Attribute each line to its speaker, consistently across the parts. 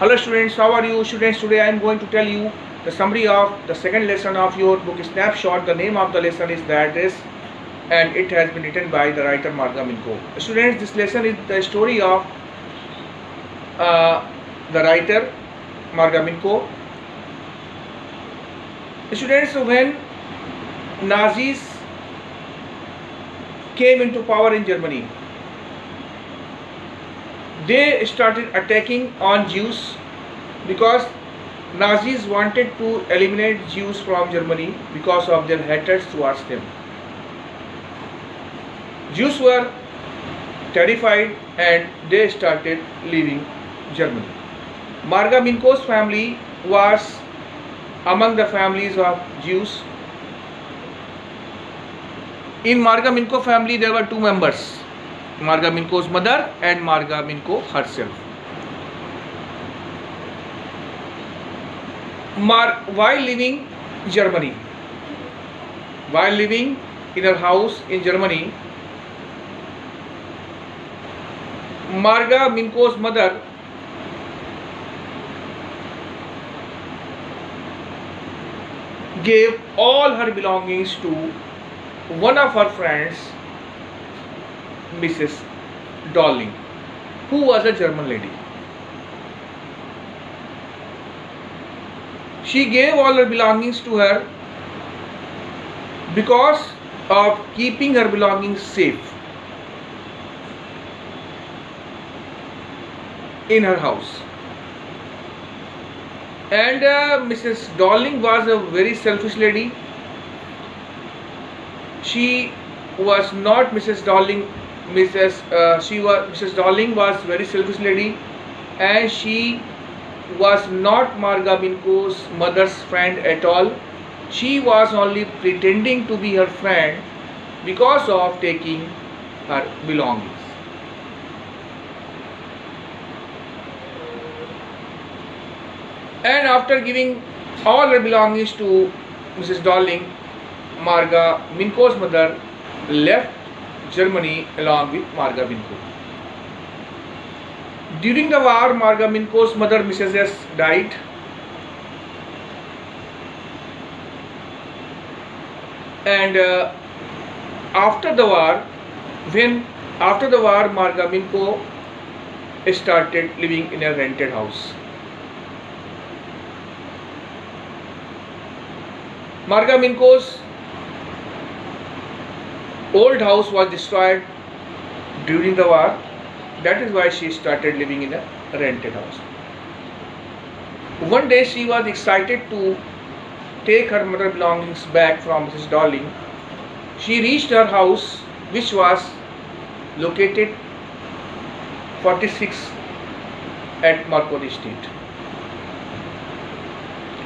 Speaker 1: Hello students, how are you students? Today I am going to tell you the summary of the second lesson of your book Snapshot. The name of the lesson is That Is, and it has been written by the writer Marga Minko. Students, this lesson is the story of the writer Marga Minko. Students, when Nazis came into power in Germany, they started attacking on Jews because Nazis wanted to eliminate Jews from Germany because of their hatred towards them. Jews were terrified and they started leaving Germany. Marga Minko's family was among the families of Jews. In Marga Minko family there were two members, Marga Minko's mother and Marga Minko herself. While living Germany, while living in her house in Germany, Marga Minko's mother gave all her belongings to one of her friends, Mrs. Dolling, who was a German lady. She gave all her belongings to her because of keeping her belongings safe in her house. And Mrs. Dolling was a very selfish lady. She was not Mrs. Dolling. Mrs. Dolling was very selfish lady, and she was not Marga Minko's mother's friend at all. She was only pretending to be her friend because of taking her belongings. And after giving all her belongings to Mrs. Dolling, Marga Minko's mother left Germany along with Marga Minko. During the war, Marga Minko's mother, Mrs. S, died. And after the war, Marga Minko started living in a rented house. Marga Minko's old house was destroyed during the war. That is why she started living in a rented house. One day she was excited to take her mother's belongings back from Mrs. Dolling. She reached her house, which was located 46 at Marconi Street.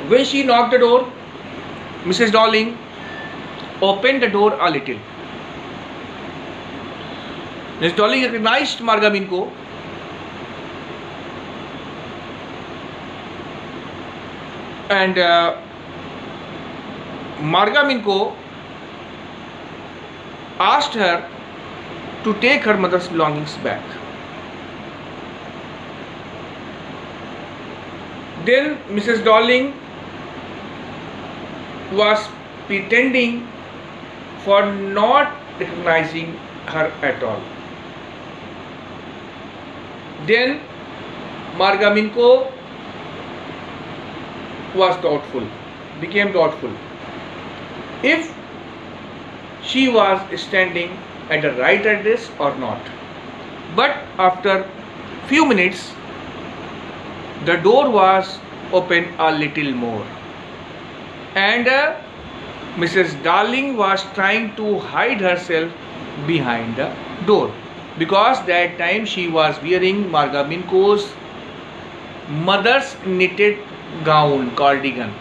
Speaker 1: When she knocked the door, Mrs. Dolling opened the door a little. Mrs. Dolling recognized Marga Minko and Marga Minko asked her to take her mother's belongings back. Then Mrs. Dolling was pretending for not recognizing her at all. Then Marga Minko became doubtful if she was standing at the right address or not. But after few minutes, the door was opened a little more, and Mrs. Dolling was trying to hide herself behind the door, because that time she was wearing Marga Minko's mother's knitted gown, cardigan,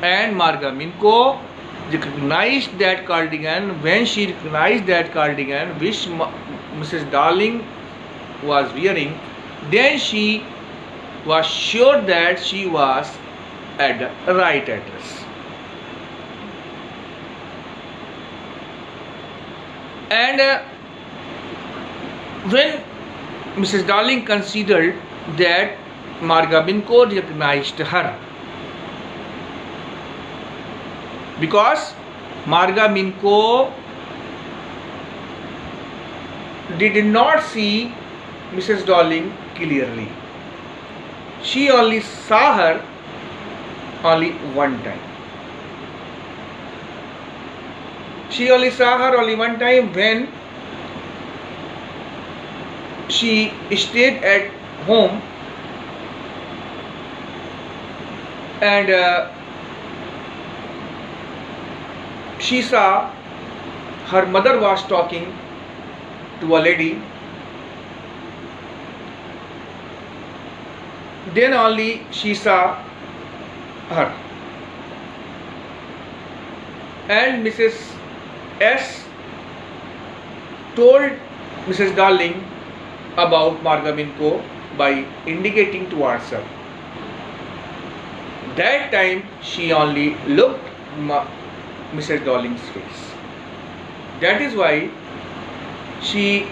Speaker 1: and Marga Minko recognized that cardigan. When she recognized that cardigan which Mrs. Dolling was wearing, then she was sure that she was at the right address. And when Mrs. Dolling considered that Marga recognized her because Marga did not see Mrs. Darling clearly. She only saw her only one time. She only saw her only one time when she stayed at home and she saw her mother was talking to a lady. Then only she saw her. And Mrs. S told Mrs. Darling about Marga by indicating towards her. That time she only looked Mrs. Darling's face. That is why she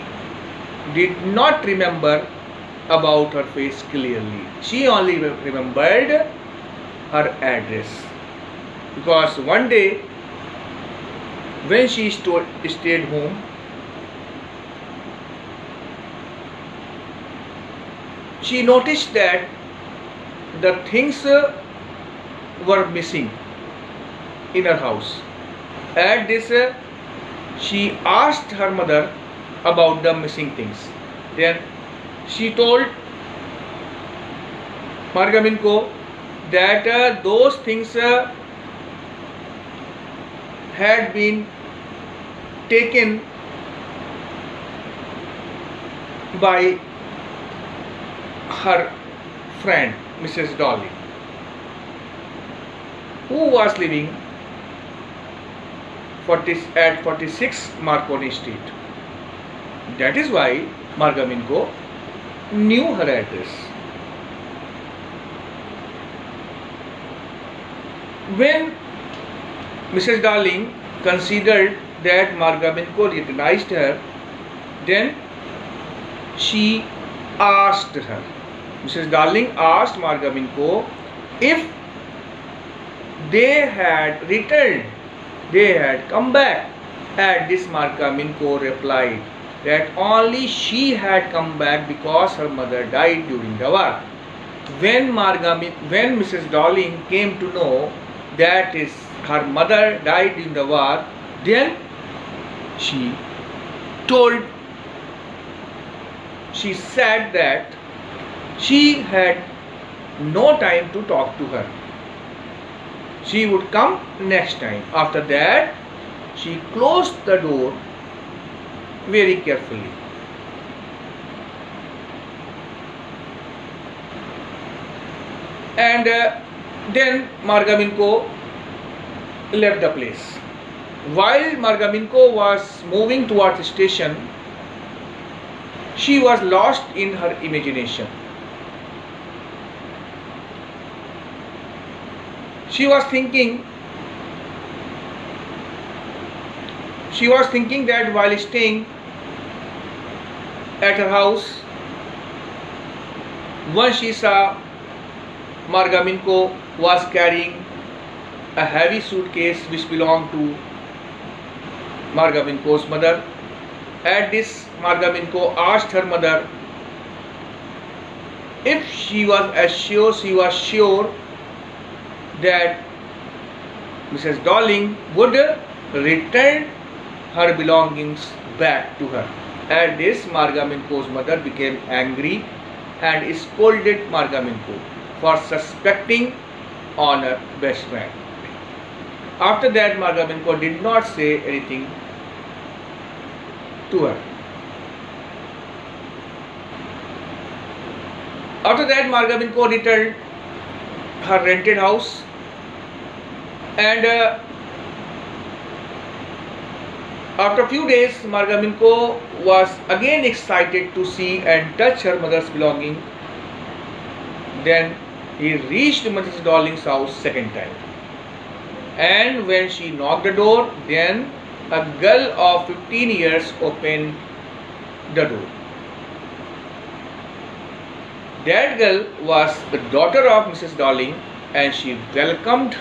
Speaker 1: did not remember about her face clearly. She only remembered her address. Because one day when she stayed home, she noticed that the things were missing in her house. At this, she asked her mother about the missing things. Then she told Marga that those things had been taken by her friend Mrs. Darling, who was living at 46 Marconi Street. That is why Marga knew her address. When Mrs. Darling considered that Marga recognized her, then she asked her. Mrs. Darling asked Marga if they had returned, they had come back. At this, Marga replied that only she had come back because her mother died during the war. When Mrs. Darling came to know that her mother died in the war, then she said that she had no time to talk to her. She would come next time. After that, she closed the door very carefully. And then Marga left the place. While Marga was moving towards the station, she was lost in her imagination. She was thinking that while staying at her house, once she saw Marga was carrying a heavy suitcase which belonged to Marga mother. At this, Marga asked her mother if she was sure that Mrs. Darling would return her belongings back to her. At this, Marga mother became angry and scolded Marga for suspecting on her best friend. After that, Marga did not say anything to her. After that, Marga returned her rented house, and after a few days, Marga was again excited to see and touch her mother's belongings. Then he reached Mrs. Darling's house second time, and when she knocked the door, then a girl of 15 years opened the door. That girl was the daughter of Mrs. Darling, and she welcomed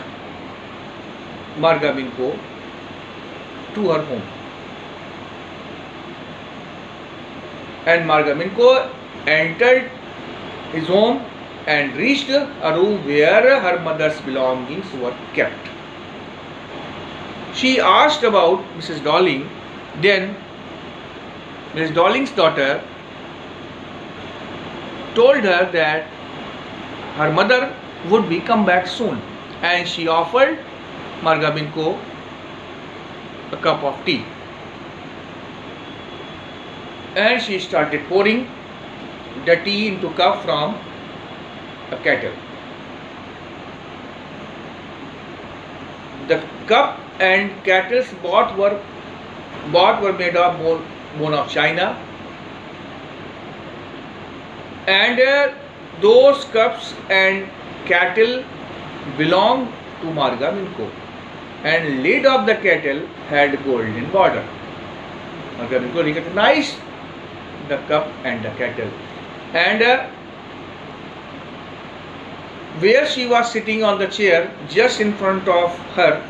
Speaker 1: Marga Minko to her home. And Marga Minko entered his home and reached a room where her mother's belongings were kept. She asked about Mrs. Darling. Then Mrs. Darling's daughter told her that her mother would be come back soon, and she offered Marga Minko a cup of tea. And she started pouring the tea into cup from a kettle. The cup and kettles both were made of bone of china, and those cups and kettle belonged to Marga Minko, and lid of the kettle had golden border. Marga Minko recognized the cup and the kettle, and where she was sitting on the chair, just in front of her,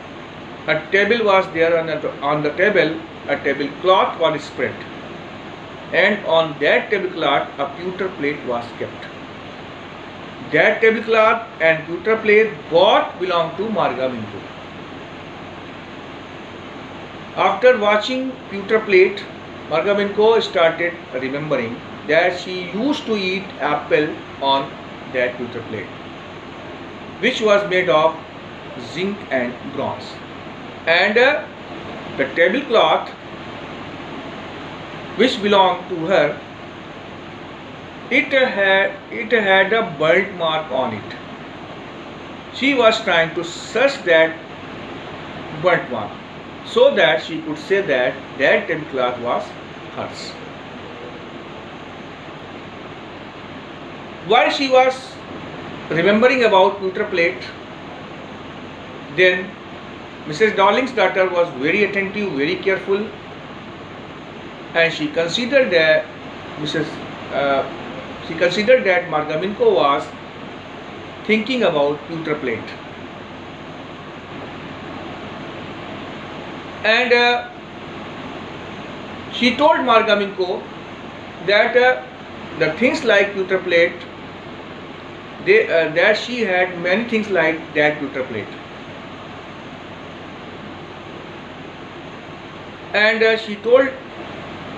Speaker 1: a table was there. On the table, a tablecloth was spread, and on that tablecloth a pewter plate was kept. That tablecloth and pewter plate both belonged to Marga Minko. After watching pewter plate, Marga Minko started remembering that she used to eat apple on that pewter plate, which was made of zinc and bronze. And the tablecloth which belonged to her, it had a burnt mark on it. She was trying to search that burnt mark so that she could say that that tablecloth was hers. While she was remembering about pewter plate, then Mrs. Darling's daughter was very attentive, very careful, and she considered that Marga Minko was thinking about pewter plate, and she told Marga Minko that the things like pewter plate, that she had many things like that pewter plate. And she told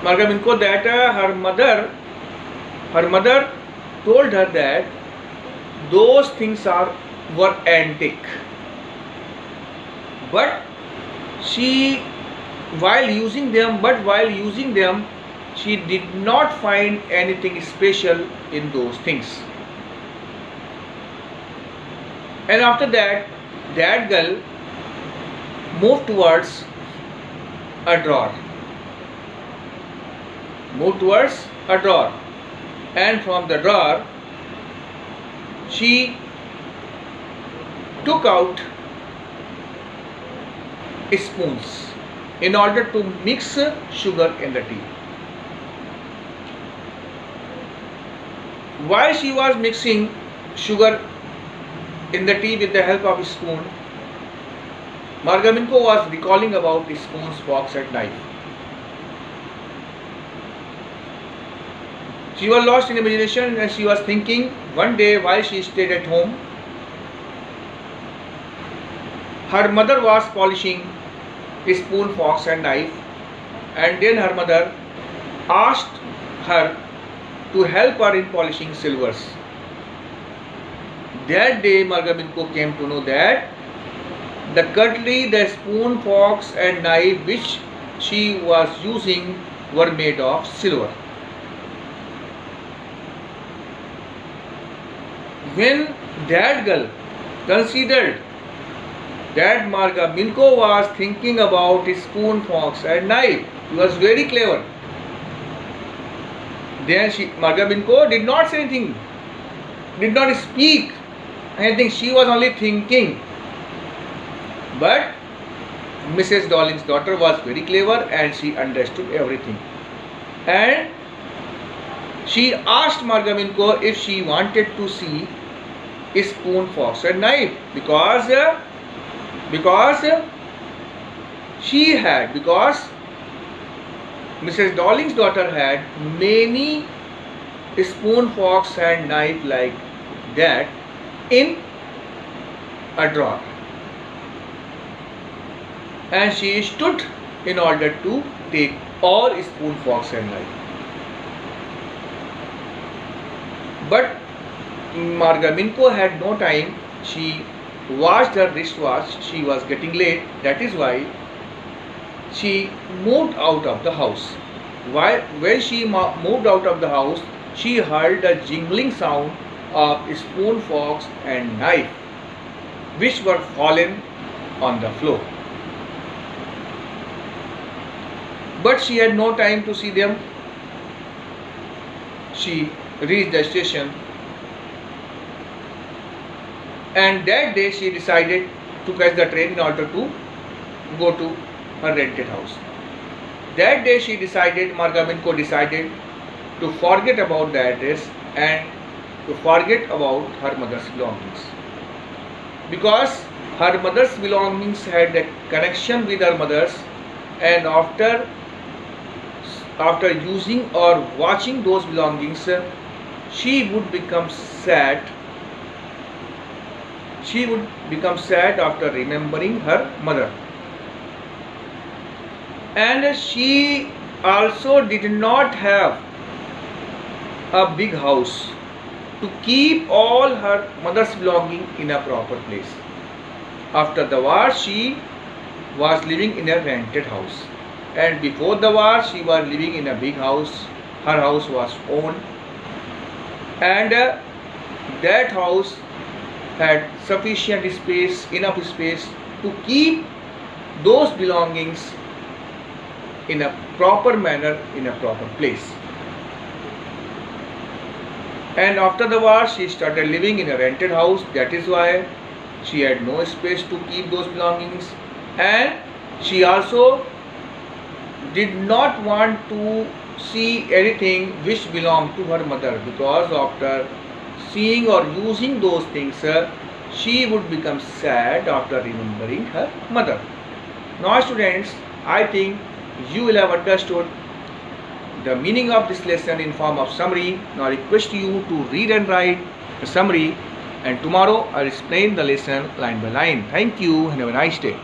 Speaker 1: Marga Minko that her mother told her that those things were antique, but while using them, she did not find anything special in those things. And after that, that girl moved towards a drawer, and from the drawer she took out spoons in order to mix sugar in the tea. While she was mixing sugar in the tea with the help of a spoon, Marga Minko was recalling about the spoons, forks and knife. She was lost in imagination, and she was thinking one day while she stayed at home, her mother was polishing spoon, forks and knife, and then her mother asked her to help her in polishing silvers. That day Marga Minko came to know that the cutlery, the spoon, forks and knife which she was using were made of silver. When that girl considered that Marga Minko was thinking about spoon, forks and knife, she was very clever. Then Marga Minko did not say anything, did not speak anything, she was only thinking. But Mrs. Darling's daughter was very clever and she understood everything. And She asked Margaminko if she wanted to see a spoon, forks and knife because Mrs. Darling's daughter had many spoon, forks and knife like that in a drawer, and she stood in order to take all spoon, forks and knife. But Margaminko had no time. She watched her wristwatch. She was getting late. That is why she moved out of the house. When she moved out of the house, she heard a jingling sound of spoon, forks and knife which were fallen on the floor. But she had no time to see them. She reached the station, and that day she decided to catch the train in order to go to her rented house. That day Margaminko decided to forget about the address and to forget about her mother's belongings, because her mother's belongings had a connection with her mother's, and after using or watching those belongings, she would become sad. She would become sad after remembering her mother. And she also did not have a big house to keep all her mother's belongings in a proper place. After the war, she was living in a rented house, and before the war she was living in a big house. Her house was owned, and that house had sufficient space, enough space to keep those belongings in a proper manner, in a proper place. And after the war she started living in a rented house. That is why she had no space to keep those belongings, and she also did not want to see anything which belonged to her mother, because after seeing or using those things, she would become sad after remembering her mother. Now students, I think you will have understood the meaning of this lesson in form of summary. Now I request you to read and write the summary, and tomorrow I will explain the lesson line by line. Thank you and have a nice day.